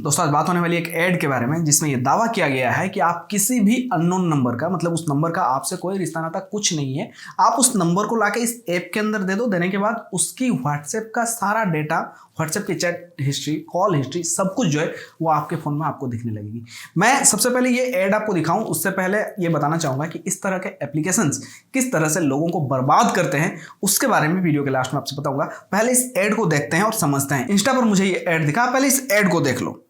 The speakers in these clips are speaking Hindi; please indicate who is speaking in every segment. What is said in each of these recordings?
Speaker 1: दोस्तों आज बात होने वाली एक ऐड के बारे में जिसमें यह दावा किया गया है कि आप किसी भी अननोन नंबर का, मतलब उस नंबर का आपसे कोई रिश्ता नाता कुछ नहीं है, आप उस नंबर को लाके इस ऐप के अंदर दे दो। देने के बाद उसकी व्हाट्सएप का सारा डेटा, व्हाट्सएप की चैट हिस्ट्री, कॉल हिस्ट्री, सब कुछ जो है वो आपके फ़ोन में आपको दिखने लगेगी। मैं सबसे पहले ये ऐड आपको दिखाऊं उससे पहले ये बताना चाहूँगा कि इस तरह के एप्लीकेशंस किस तरह से लोगों को बर्बाद करते हैं उसके बारे में वीडियो के लास्ट में आपसे बताऊंगा। पहले इस ऐड को देखते हैं और समझते हैं। इंस्टा पर मुझे ये ऐड दिखा, पहले इस ऐड को देख लो।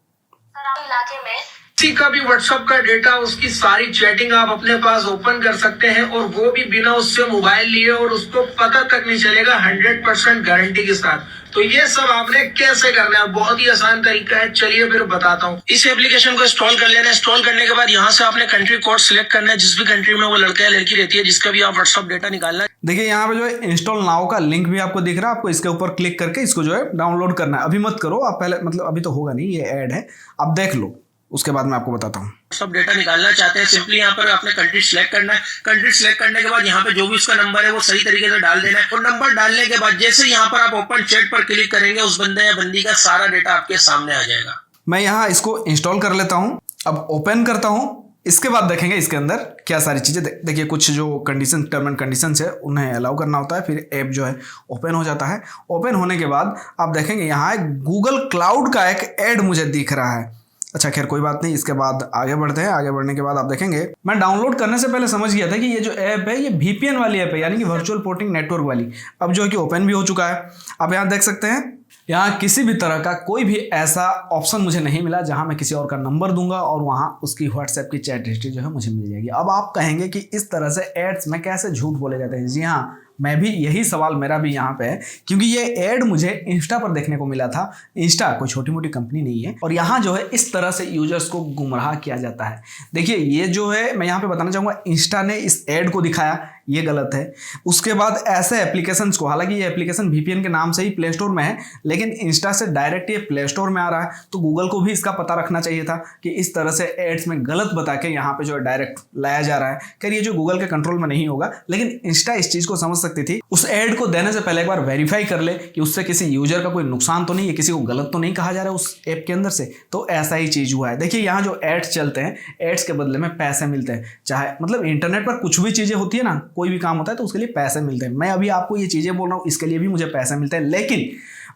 Speaker 2: इलाके में किसी का भी व्हाट्सएप का डेटा, उसकी सारी चैटिंग आप अपने पास ओपन कर सकते हैं और वो भी बिना उससे मोबाइल लिए, और उसको पता तक नहीं चलेगा 100% गारंटी के साथ। तो ये सब आपने कैसे करना है, बहुत ही आसान तरीका है। चलिए फिर बताता हूँ। इस एप्लीकेशन को इंस्टॉल कर लेना है। इंस्टॉल करने के बाद यहाँ से आपने कंट्री कोड सिलेक्ट करना है, जिस भी कंट्री में वो लड़का या लड़की रहती है जिसका भी आप व्हाट्सएप डेटा निकालना है।
Speaker 1: देखिए यहाँ पे जो है इंस्टॉल नाउ का लिंक भी आपको दिख रहा है, आपको इसके ऊपर क्लिक करके इसको जो है डाउनलोड करना है। अभी मत करो, आप पहले, मतलब अभी तो होगा नहीं, ये ऐड है, आप देख लो, उसके बाद मैं आपको बताता हूँ।
Speaker 2: सब डेटा निकालना चाहते हैं, सिंपली यहाँ पर आपने कंट्री सिलेक्ट करना है। कंट्री सिलेक्ट करने के बाद यहाँ पे जो भी उसका नंबर है वो सही तरीके से डाल देना है, और नंबर डालने के बाद जैसे यहाँ पर आप ओपन चैट पर क्लिक करेंगे, उस बंदे या बंदी का सारा डेटा आपके सामने आ जाएगा।
Speaker 1: मैं यहाँ इसको इंस्टॉल कर लेता हूँ, अब ओपन करता हूँ। इसके बाद देखेंगे इसके अंदर क्या सारी चीज़ें। देखिए कुछ जो कंडीशन, टर्म एंड कंडीशंस है उन्हें अलाउ करना होता है, फिर ऐप जो है ओपन हो जाता है। ओपन होने के बाद आप देखेंगे यहाँ गूगल क्लाउड का एक ऐड मुझे दिख रहा है। अच्छा खैर कोई बात नहीं, इसके बाद आगे बढ़ते हैं। आगे बढ़ने के बाद आप देखेंगे, मैं डाउनलोड करने से पहले समझ गया था कि ये जो ऐप है ये VPN वाली ऐप है, यानी कि वर्चुअल पोर्टिंग नेटवर्क वाली। अब जो है कि ओपन भी हो चुका है। आप यहाँ देख सकते हैं, यहाँ किसी भी तरह का कोई भी ऐसा ऑप्शन मुझे नहीं मिला जहाँ मैं किसी और का नंबर दूंगा और वहाँ उसकी व्हाट्सएप की चैट हिस्ट्री जो है मुझे मिल जाएगी। अब आप कहेंगे कि इस तरह से एड्स में कैसे झूठ बोले जाते हैं। जी हाँ, मैं भी, यही सवाल मेरा भी यहाँ पे है, क्योंकि ये ऐड मुझे इंस्टा पर देखने को मिला था। इंस्टा कोई छोटी मोटी कंपनी नहीं है, और यहाँ जो है इस तरह से यूजर्स को गुमराह किया जाता है। देखिए ये जो है, मैं यहाँ पे बताना चाहूँगा, इंस्टा ने इस ऐड को दिखाया, ये गलत है। उसके बाद ऐसे एप्लीकेशंस को, हालांकि ये एप्लीकेशन VPN के नाम से ही प्ले स्टोर में है, लेकिन इंस्टा से डायरेक्ट ये प्ले स्टोर में आ रहा है, तो गूगल को भी इसका पता रखना चाहिए था कि इस तरह से एड्स में गलत बता के यहाँ पे जो है डायरेक्ट लाया जा रहा है। खैर ये जो गूगल के कंट्रोल में नहीं होगा, लेकिन इंस्टा इस चीज़ को समझ सकती थी। उस ऐड को देने से पहले एक बार वेरीफाई कर ले कि उससे किसी यूजर का कोई नुकसान तो नहीं है, किसी को गलत तो नहीं कहा जा रहा है उस ऐप के अंदर से। तो ऐसा ही चीज़ हुआ है। देखिए यहाँ जो एड्स चलते हैं, एड्स के बदले में पैसे मिलते हैं। चाहे मतलब इंटरनेट पर कुछ भी चीज़ें होती है ना, कोई भी काम होता है तो उसके लिए पैसे मिलते हैं। मैं अभी आपको ये चीज़ें बोल रहा हूँ, इसके लिए भी मुझे पैसे मिलते हैं, लेकिन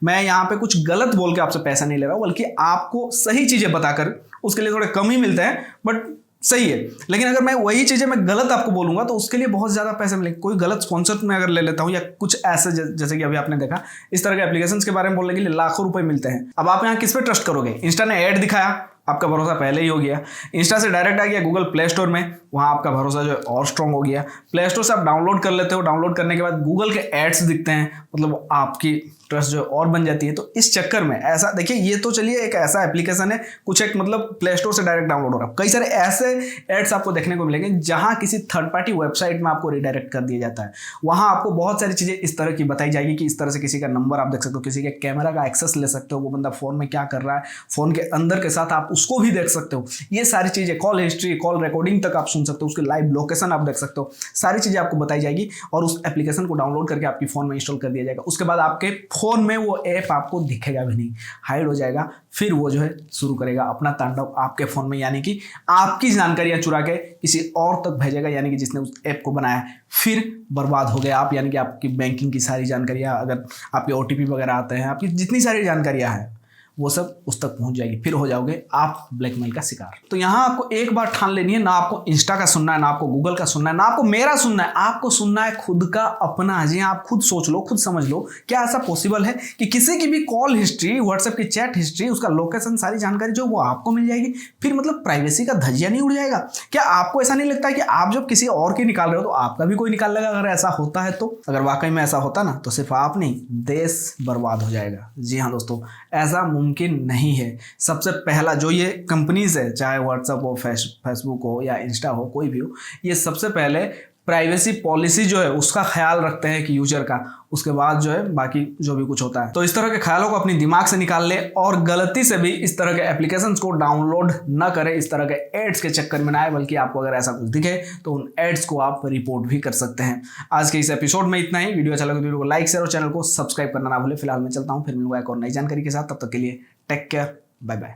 Speaker 1: मैं यहाँ पे कुछ गलत बोल के आपसे पैसा नहीं ले रहा हूँ, बल्कि आपको सही चीज़ें बताकर उसके लिए थोड़े कम ही मिलते हैं, बट सही है। लेकिन अगर मैं वही चीज़ें मैं गलत आपको बोलूँगा तो उसके लिए बहुत ज़्यादा पैसे मिलेंगे। कोई गलत स्पॉन्सर में अगर ले लेता हूँ या कुछ ऐसे, जैसे कि अभी आपने देखा, इस तरह के एप्लीकेशंस के बारे में बोलने के लिए लाखों रुपए मिलते हैं। अब आप यहाँ किस पे ट्रस्ट करोगे? इंस्टा ने ऐड दिखाया, आपका भरोसा पहले ही हो गया। इंस्टा से डायरेक्ट आ गया गूगल प्ले स्टोर में, वहाँ आपका भरोसा जो है और स्ट्रॉन्ग हो गया। प्ले स्टोर से आप डाउनलोड कर लेते हो, डाउनलोड करने के बाद गूगल के एड्स दिखते हैं, मतलब आपकी ट्रस्ट जो और बन जाती है। तो इस चक्कर में ऐसा, देखिए ये तो चलिए एक ऐसा एप्लीकेशन है, कुछ एक मतलब प्ले स्टोर से डायरेक्ट डाउनलोड हो रहा है। कई सारे ऐसे एड्स आपको देखने को मिलेंगे जहाँ किसी थर्ड पार्टी वेबसाइट में आपको रिडायरेक्ट कर दिया जाता है। वहाँ आपको बहुत सारी चीज़ें इस तरह की बताई जाएगी कि इस तरह से किसी का नंबर आप देख सकते हो, किसी के कैमरा का एक्सेस ले सकते हो, वो बंदा फ़ोन में क्या कर रहा है, फ़ोन के अंदर के साथ आप उसको भी देख सकते हो। ये सारी चीज़ें, कॉल हिस्ट्री, कॉल रिकॉर्डिंग तक आप सुन सकते हो, उसकी लाइव लोकेशन आप देख सकते हो, सारी चीज़ें आपको बताई जाएगी। और उस एप्लीकेशन को डाउनलोड करके आपकी फ़ोन में इंस्टॉल कर दिया जाएगा। उसके बाद आपके फ़ोन में वो ऐप आपको दिखेगा भी नहीं, हाइड हो जाएगा। फिर वो जो है शुरू करेगा अपना तांडव आपके फ़ोन में, यानी कि आपकी जानकारियाँ चुरा के किसी और तक भेजेगा, यानी कि जिसने उस ऐप को बनाया है। फिर बर्बाद हो गए आप, यानी कि आपकी बैंकिंग की सारी जानकारियाँ, अगर आपके OTP वगैरह आते हैं, आपकी जितनी सारी जानकारियाँ हैं वो सब उस तक पहुंच जाएगी। फिर हो जाओगे आप ब्लैकमेल का शिकार। तो यहाँ आपको एक बार ठान लेनी है, ना आपको इंस्टा का सुनना है, ना आपको गूगल का सुनना है, ना आपको मेरा सुनना है, आपको सुनना है खुद का अपना। जी आप खुद सोच लो, खुद समझ लो, क्या ऐसा पॉसिबल है कि किसी की भी कॉल हिस्ट्री, व्हाट्सएप की चैट हिस्ट्री, उसका लोकेशन, सारी जानकारी जो वो आपको मिल जाएगी? फिर मतलब प्राइवेसी का धज्जिया नहीं उड़ जाएगा? क्या आपको ऐसा नहीं लगता है कि आप जब किसी और की निकाल रहे हो तो आपका भी कोई निकाल लेगा? अगर ऐसा होता है तो, अगर वाकई में ऐसा होता ना, तो सिर्फ आप नहीं, देश बर्बाद हो जाएगा। जी हाँ दोस्तों, ऐसा मुमकिन नहीं है। सबसे पहला जो ये कंपनीज है, चाहे व्हाट्सएप हो, फेसबुक हो या इंस्टा हो, कोई भी हो, ये सबसे पहले प्राइवेसी पॉलिसी जो है उसका ख्याल रखते हैं कि यूजर का, उसके बाद जो है बाकी जो भी कुछ होता है। तो इस तरह के ख्यालों को अपनी दिमाग से निकाल ले और गलती से भी इस तरह के एप्लीकेशंस को डाउनलोड ना करें, इस तरह के एड्स के चक्कर में ना आए। बल्कि आपको अगर ऐसा कुछ दिखे तो उन एड्स को आप रिपोर्ट भी कर सकते हैं। आज के इस एपिसोड में इतना ही। वीडियो अच्छा लगे तो वीडियो को लाइक, शेयर और चैनल को सब्सक्राइब करना ना भूले। फिलहाल मैं चलता हूँ, फिर मिलूंगा एक और नई जानकारी के साथ। तब तक के लिए टेक केयर, बाय बाय।